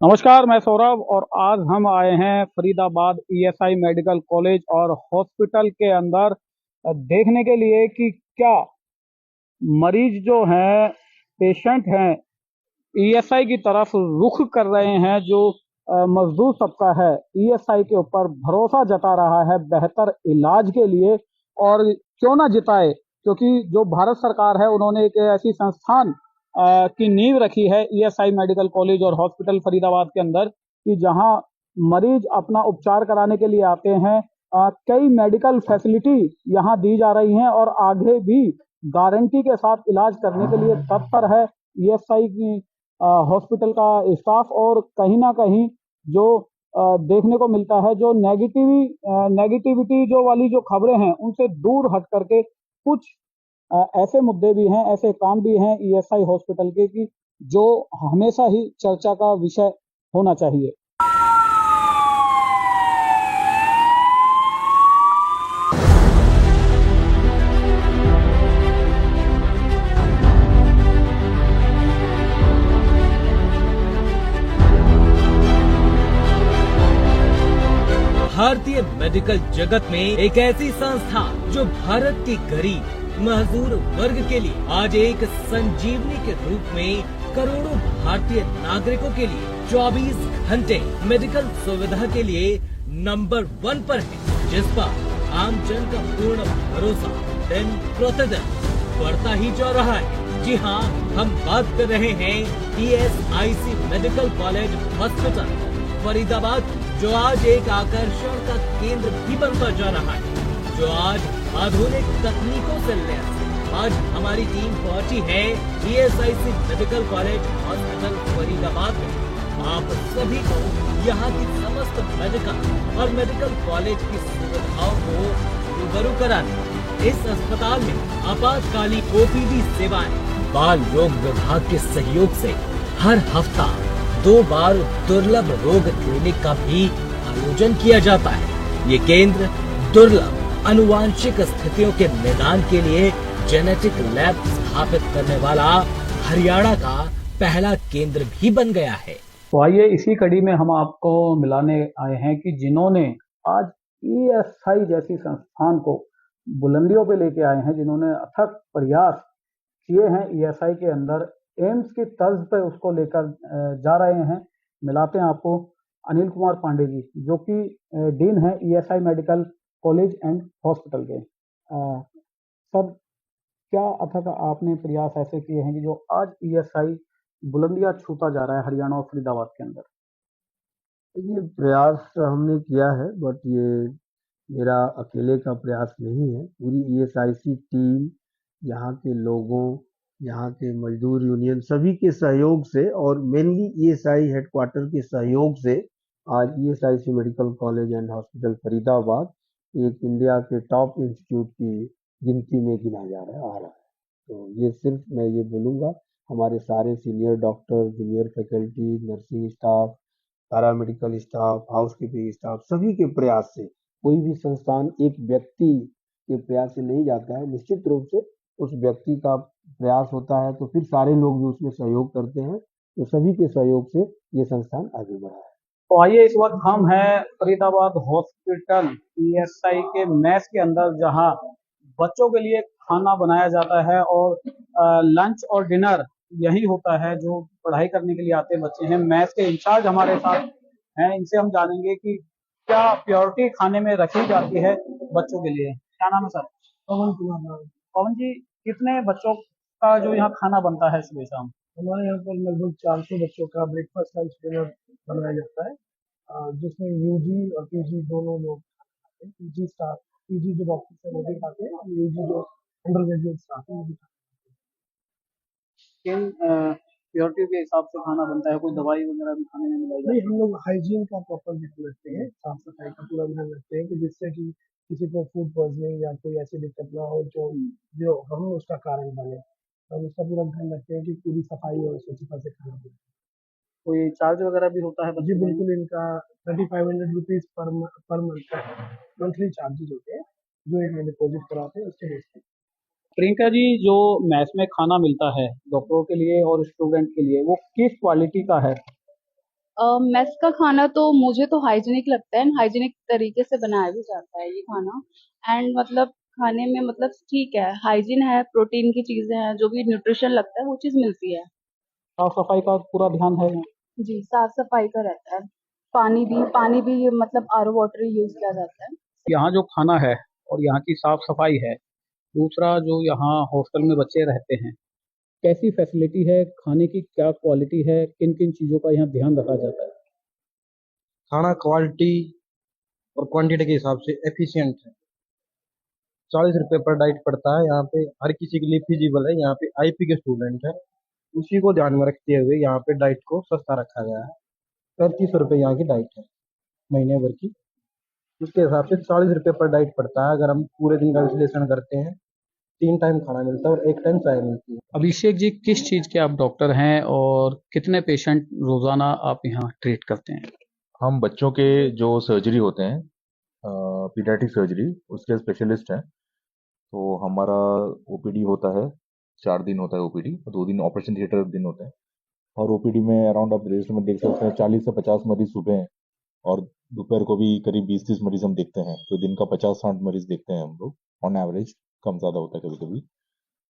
नमस्कार, मैं सौरभ और आज हम आए हैं फरीदाबाद ईएसआई मेडिकल कॉलेज और हॉस्पिटल के अंदर देखने के लिए कि क्या मरीज जो हैं, पेशेंट हैं, ईएसआई की तरफ रुख कर रहे हैं। जो मजदूर तबका है ईएसआई के ऊपर भरोसा जता रहा है बेहतर इलाज के लिए, और क्यों ना जिताए, क्योंकि जो भारत सरकार है उन्होंने एक ऐसी संस्थान की नींव रखी है ईएसआई मेडिकल कॉलेज और हॉस्पिटल फरीदाबाद के अंदर कि जहां मरीज अपना उपचार कराने के लिए आते हैं। कई मेडिकल फैसिलिटी यहां दी जा रही हैं और आगे भी गारंटी के साथ इलाज करने के लिए तत्पर है ईएसआई की हॉस्पिटल का स्टाफ। और कहीं ना कहीं जो देखने को मिलता है, जो नेगेटिविटी जो वाली जो खबरें हैं उनसे दूर हट करके कुछ ऐसे मुद्दे भी हैं, ऐसे काम भी हैं ईएसआई हॉस्पिटल के कि जो हमेशा ही चर्चा का विषय होना चाहिए। भारतीय मेडिकल जगत में एक ऐसी संस्था जो भारत के गरीब मजदूर वर्ग के लिए आज एक संजीवनी के रूप में करोड़ों भारतीय नागरिकों के लिए 24 घंटे मेडिकल सुविधा के लिए नंबर 1 पर है, जिस पर आम जन का पूर्ण भरोसा दिन प्रतिदिन बढ़ता ही जा रहा है। जी हाँ, हम बात कर रहे हैं ESIC medical college hospital Faridabad, जो आज एक आकर्षण का केंद्र भी बनता जा रहा है, जो आज आधुनिक तकनीकों से लैस है। आज हमारी टीम पहुंची है ESIC medical college hospital Faridabad में। आप सभी को यहाँ की समस्त मेडिकल और मेडिकल कॉलेज की सुविधाओं को रूबरू कराने। इस अस्पताल में आपातकालीन ओपीडी सेवाएं, बाल रोग विभाग के सहयोग से हर हफ्ता 2 बार दुर्लभ रोग क्लिनिक का भी आयोजन किया जाता है। ये केंद्र दुर्लभ अनुवांशिक स्थितियों के निदान के लिए जेनेटिक लैब स्थापित करने वाला हरियाणा का पहला केंद्र भी बन गया है। तो आइए इसी कड़ी में हम आपको मिलाने आए हैं कि जिन्होंने आज ईएसआई जैसी संस्थान को बुलंदियों पे लेके आए हैं, जिन्होंने अथक प्रयास किए हैं ईएसआई के अंदर, एम्स की तर्ज पे उसको लेकर जा रहे हैं। मिलाते हैं आपको अनिल कुमार पांडे जी, जो कि डीन है ESI medical college and hospital के। सर, क्या अथक आपने प्रयास ऐसे किए हैं कि जो आज ईएसआई बुलंदियां छूता जा रहा है हरियाणा और फरीदाबाद के अंदर? ये प्रयास हमने किया है, बट ये मेरा अकेले का प्रयास नहीं है। पूरी ईएसआईसी टीम, यहाँ के लोगों, यहाँ के मजदूर यूनियन सभी के सहयोग से और मेनली ईएसआई हेडक्वार्टर के सहयोग से आज ESIC medical college and hospital Faridabad एक इंडिया के टॉप इंस्टीट्यूट की गिनती में गिना जा रहा आ रहा है। तो ये सिर्फ मैं ये बोलूँगा, हमारे सारे senior doctor, junior faculty, nursing staff, paramedical staff, housekeeping staff सभी के प्रयास से। कोई भी संस्थान एक व्यक्ति के प्रयास से नहीं जाता है, निश्चित रूप से उस व्यक्ति का प्रयास होता है तो फिर सारे लोग भी उसमें सहयोग करते हैं। तो सभी के सहयोग से ये संस्थान आगे बढ़ा है। तो आइए, इस वक्त हम हैं फरीदाबाद हॉस्पिटल ईएसआई के मेस के अंदर, जहां बच्चों के लिए खाना बनाया जाता है और लंच और डिनर यही होता है। जो पढ़ाई करने के लिए आते बच्चे हैं, मेस के इंचार्ज हमारे साथ हैं, इनसे हम जानेंगे कि क्या प्योरिटी खाने में रखी जाती है बच्चों के लिए। क्या नाम है सर? पवन कुमार नाम। पवन जी, कितने बच्चों का जो यहाँ खाना बनता है सुबह शाम? हमारे यहाँ पर लगभग 400 बच्चों का ब्रेकफास्ट लंच डिनर बनाया जाता है, जिसमें यूजी और पीजी दोनों लोग खाते हैं। पीजी स्टाफ, पीजी जो डॉक्टर है वो भी खाते हैं, और यूजी जो अंडर ग्रेजुएट स्टाफ है वो भी खाते हैं। किन प्योरिटी के हिसाब से खाना बनता है? कोई दवाई वगैरह भी खाने में मिलाई जाती है? नहीं, हम लोग हाइजीन का प्रॉपर ध्यान रखते हैं, साफ सफाई का पूरा ध्यान रखते हैं कि जिससे कि किसी को फूड पॉइजनिंग या कोई ऐसी दिक्कत ना हो जो जो हम उसका कारण बने। हम उसका पूरा ध्यान रखते हैं कि पूरी सफाई और स्वच्छता से खाना बने। कोई चार्ज वगैरह भी होता है? जी बिल्कुल, इनका 3500 रुपीज पर मंथ का मंथली चार्जेस होते हैं, जो एक में डिपॉजिट कराते हैं उसके बेस पे। प्रियंका जी, जो मैस में खाना मिलता है डॉक्टरों के लिए और स्टूडेंट के लिए, वो किस क्वालिटी का है? मेस का खाना तो मुझे तो हाइजीनिक लगता है, हाइजीनिक तरीके से बनाया भी जाता है ये खाना। एंड मतलब खाने में मतलब ठीक है, हाइजीन है, प्रोटीन की चीजें हैं, जो भी न्यूट्रिशन लगता है वो चीज मिलती है। साफ सफाई का पूरा ध्यान है यहाँ। जी, साफ सफाई का रहता है। पानी भी मतलब आरओ वाटर यूज किया जाता है। यहाँ जो खाना है और यहाँ की साफ सफाई है, दूसरा जो यहाँ हॉस्टल में बच्चे रहते हैं, कैसी फैसिलिटी है, खाने की क्या क्वालिटी है, किन किन चीज़ों का यहाँ ध्यान रखा जाता है? खाना क्वालिटी और क्वांटिटी के हिसाब से एफिशिएंट है। 40 रुपए पर डाइट पड़ता है यहाँ पे, हर किसी के लिए फिजिबल है। यहाँ पे आईपी के स्टूडेंट है, उसी को ध्यान में रखते हुए यहाँ पे डाइट को सस्ता रखा गया है। 35 रुपए यहाँ की डाइट है महीने भर की। उसके हिसाब से 40 रुपए पर डाइट पड़ता है। अगर हम पूरे दिन का विश्लेषण करते हैं, 3 टाइम खाना मिलता है और 1 टाइम चाय मिलती है। अभिषेक जी, किस चीज़ के आप डॉक्टर हैं और कितने पेशेंट रोजाना आप यहाँ ट्रीट करते हैं? हम बच्चों के जो सर्जरी होते हैं, पीडियाट्रिक सर्जरी, उसके स्पेशलिस्ट हैं। तो हमारा ओपीडी होता है, 4 दिन होता है ओपीडी, 2 दिन ऑपरेशन थिएटर दिन होते हैं। और ओपीडी में अराउंड आप रजिस्टर में देख सकते हैं 40 से 50 मरीज सुबह हैं, और दोपहर को भी करीब 20-30 मरीज हम देखते हैं। तो दिन का 50-60 मरीज देखते हैं हम लोग ऑन एवरेज, कम ज़्यादा होता है कभी कभी।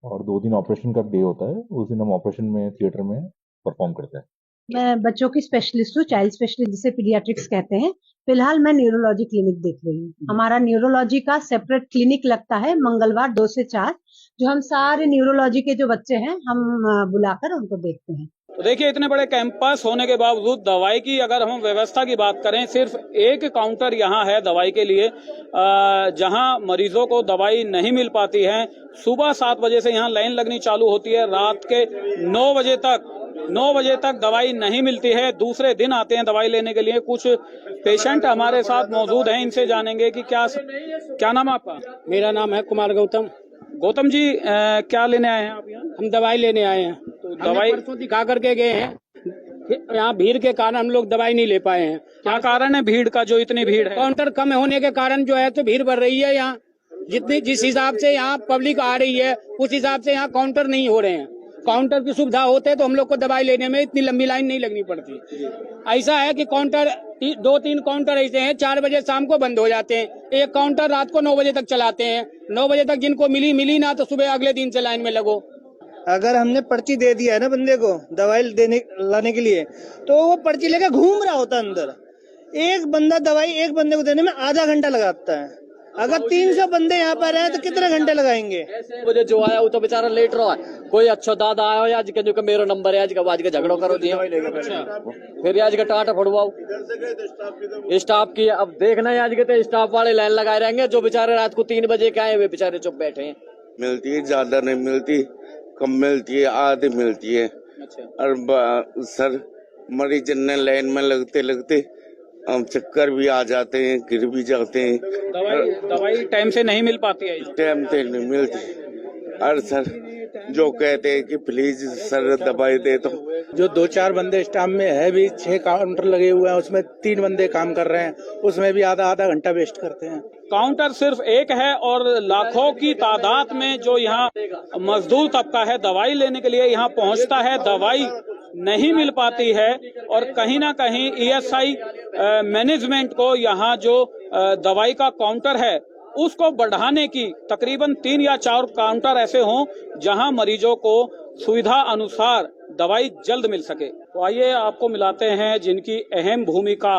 और 2 दिन ऑपरेशन का डे होता है, उस दिन हम ऑपरेशन में थिएटर में परफॉर्म करते हैं। मैं बच्चों की स्पेशलिस्ट हूँ, चाइल्ड स्पेशलिस्ट जिसे पीडियाट्रिक्स कहते हैं। फिलहाल मैं न्यूरोलॉजी क्लिनिक देख रही हूँ। हमारा न्यूरोलॉजी का सेपरेट क्लिनिक लगता है मंगलवार 2 से 4, जो हम सारे न्यूरोलॉजी के जो बच्चे हैं हम बुलाकर उनको देखते हैं। तो देखिए, इतने बड़े कैंपस होने के बावजूद दवाई की अगर हम व्यवस्था की बात करें, सिर्फ एक काउंटर यहाँ है दवाई के लिए, जहाँ मरीजों को दवाई नहीं मिल पाती है। सुबह 7 बजे से यहाँ लाइन लगनी चालू होती है, रात के 9 बजे तक दवाई नहीं मिलती है। दूसरे दिन आते हैं दवाई लेने के लिए। कुछ पेशेंट हमारे साथ मौजूद हैं, इनसे जानेंगे कि क्या नाम है आपका? मेरा नाम है कुमार गौतम। गौतम जी, क्या लेने आए हैं आप यहाँ? हम दवाई लेने आए हैं। तो दवाई परसों दिखा करके गए हैं, यहाँ भीड़ के कारण हम लोग दवाई नहीं ले पाए हैं। क्या कारण है भीड़ का, जो इतनी भीड़ है? काउंटर कम होने के कारण जो है तो भीड़ बढ़ रही है। यहाँ जिस हिसाब से यहाँ पब्लिक आ रही है, उस हिसाब से यहाँ काउंटर नहीं हो रहे हैं। काउंटर की सुविधा होते तो हम लोग को दवाई लेने में इतनी लंबी लाइन नहीं लगनी पड़ती। ऐसा है कि काउंटर 2-3 काउंटर ऐसे हैं, 4 बजे शाम को बंद हो जाते हैं। एक काउंटर रात को 9 बजे तक चलाते हैं। 9 बजे तक जिनको मिली ना, तो सुबह अगले दिन से लाइन में लगो। अगर हमने पर्ची दे दिया है ना बंदे को दवाई लाने के लिए, तो वो पर्ची लेकर घूम रहा होता अंदर। एक बंदा दवाई एक बंदे को देने में आधा घंटा लगाता है। अगर 300 बंदे यहाँ पर हैं तो कितने घंटे लगाएंगे? मुझे जो आया वो तो बेचारा लेट रहा है। कोई अच्छा दादा आया आज के जो मेरा नंबर है, आज का झगड़ो करो दिया, फिर आज का टाटा फड़वाओ स्टाफ की। अब देखना है आज के तो स्टाफ वाले लाइन लगाए रहेंगे, जो बेचारे रात को 3 बजे के आए वे बेचारे चुप बैठे हैं। मिलती है, ज्यादा नहीं मिलती, कम मिलती है, आधी मिलती है। और सर मरीज ने लाइन में लगते हम चक्कर भी आ जाते हैं, गिर भी जाते हैं। दवाई टाइम से नहीं मिल पाती है, टाइम से नहीं मिलती। और सर जो कहते हैं कि प्लीज सर दवाई दे दो। जो 2-4 बंदे स्टाफ में है भी, 6 काउंटर लगे हुए हैं, उसमें 3 बंदे काम कर रहे हैं, उसमें भी आधा घंटा वेस्ट करते हैं। काउंटर सिर्फ एक है और लाखों की तादाद में जो यहाँ मजदूर तबका है दवाई लेने के लिए यहाँ पहुँचता है, दवाई नहीं मिल पाती है। और कहीं ना कहीं ईएसआई मैनेजमेंट को यहाँ जो दवाई का काउंटर है उसको बढ़ाने की, तकरीबन 3 या 4 काउंटर ऐसे हों जहां मरीजों को सुविधा अनुसार दवाई जल्द मिल सके। तो आइए आपको मिलाते हैं जिनकी अहम भूमिका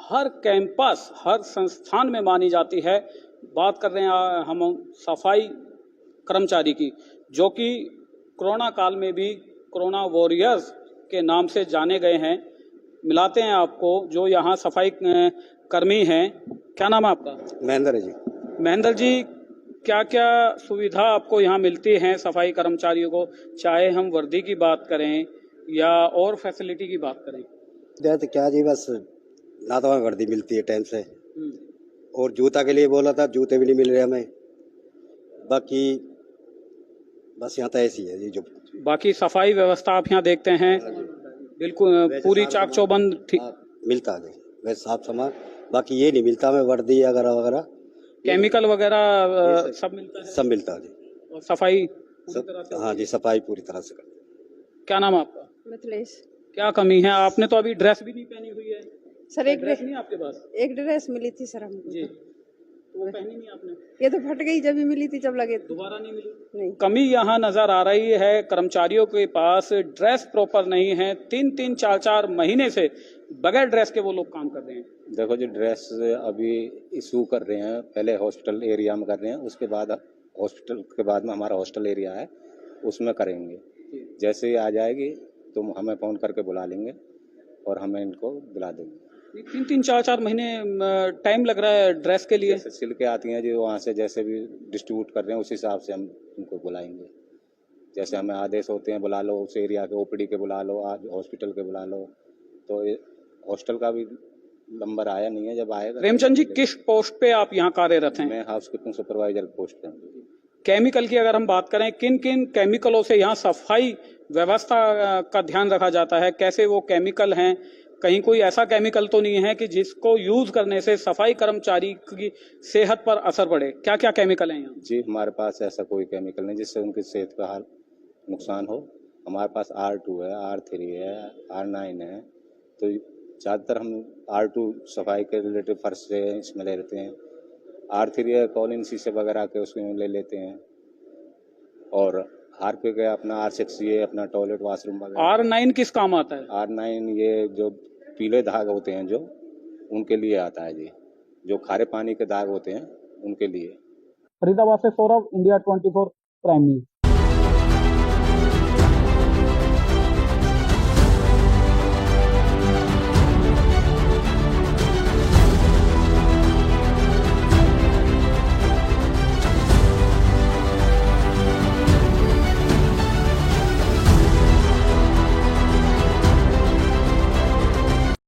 हर कैंपस, हर संस्थान में मानी जाती है। बात कर रहे हैं हम सफाई कर्मचारी की, जो कि कोरोना काल में भी कोरोना वॉरियर्स के नाम से जाने गए हैं। मिलाते हैं आपको जो यहाँ सफाई कर्मी हैं। क्या नाम है आपका? महेंद्र जी। महेंद्र जी, क्या क्या सुविधा आपको यहाँ मिलती हैं सफाई कर्मचारियों को, चाहे हम वर्दी की बात करें या और फैसिलिटी की बात करें? तो क्या जी, बस ना तो हमें वर्दी मिलती है टाइम से, और जूता के लिए बोला था, जूते भी नहीं मिल रहे हमें। बाकी बस यहाँ तो ऐसी है जी। जो बाकी सफाई व्यवस्था आप यहाँ देखते हैं बिल्कुल पूरी चाक चौबंद मिलता है वैसे साफ सामान, बाकी ये नहीं मिलता हमें वर्दी वगैरह केमिकल वगैरह सब मिलता है। सब मिलता है जी। और सफाई हाँ जी, सफाई पूरी तरह से करते हैं। क्या नाम है आपका? मिथिलेश। क्या कमी है? आपने तो अभी ड्रेस भी नहीं पहनी हुई है। सर एक ड्रेस नहीं है आपके पास? एक ड्रेस मिली थी सर हमको। जी, तो वो पहनी नहीं आपने? ये तो फट गई जब भी मिली थी, जब लगे थे। दोबारा नहीं मिली? नहीं। कमी यहाँ नजर आ रही है, कर्मचारियों के पास ड्रेस प्रॉपर नहीं है। 3-3, 4-4 महीने से बगैर ड्रेस के वो लोग काम कर रहे हैं। देखो जो ड्रेस अभी इशू कर रहे हैं, पहले हॉस्पिटल एरिया में कर रहे हैं, उसके बाद हॉस्पिटल के बाद में हमारा हॉस्टल एरिया है उसमें करेंगे। जैसे ही आ जाएगी तो हमें फ़ोन करके बुला लेंगे और हमें इनको दिला देंगे। 3-3, 4-4 महीने टाइम लग रहा है ड्रेस के लिए। जैसे सिल के आती हैं जो वहाँ से जैसे भी डिस्ट्रीब्यूट कर रहे हैं उस हिसाब से हम उनको बुलाएंगे। जैसे हमें आदेश होते हैं बुला लो उस एरिया के ओपीडी के बुला लो, आज हॉस्पिटल के बुला लो, तो हॉस्टल का भी नंबर आया नहीं है, जब आएगा। प्रेमचंद जी, किस पोस्ट पे आप यहाँ कार्यरत हैं? मैं हाउस कीपिंग सुपरवाइजर पोस्ट पे हूँ। केमिकल की अगर हम बात करें, किन किन केमिकलों से यहाँ सफाई व्यवस्था का ध्यान रखा जाता है? कैसे वो केमिकल हैं? कहीं कोई ऐसा केमिकल तो नहीं है कि जिसको यूज करने से सफाई कर्मचारी की सेहत पर असर पड़े? क्या क्या केमिकल हैं यहाँ? जी, हमारे पास ऐसा कोई केमिकल नहीं जिससे उनकी सेहत का हाल नुकसान हो। हमारे पास R2 है, R3 है, R9 है, तो ज़्यादातर हम R2 सफाई के रिलेटेड फर्श से इसमें ले लेते हैं। R3 है कॉलिन शीशे वगैरह के उसमें ले लेते हैं, और हार्पिक है अपना, R6 ये अपना टॉयलेट वाशरूम वगैरह। R9 किस काम आता है? R9 ये जो पीले दाग होते हैं जो उनके लिए आता है जी, जो खारे पानी के दाग होते हैं उनके लिए। फरीदाबाद से सौरभ, इंडिया 24 प्राइम न्यूज।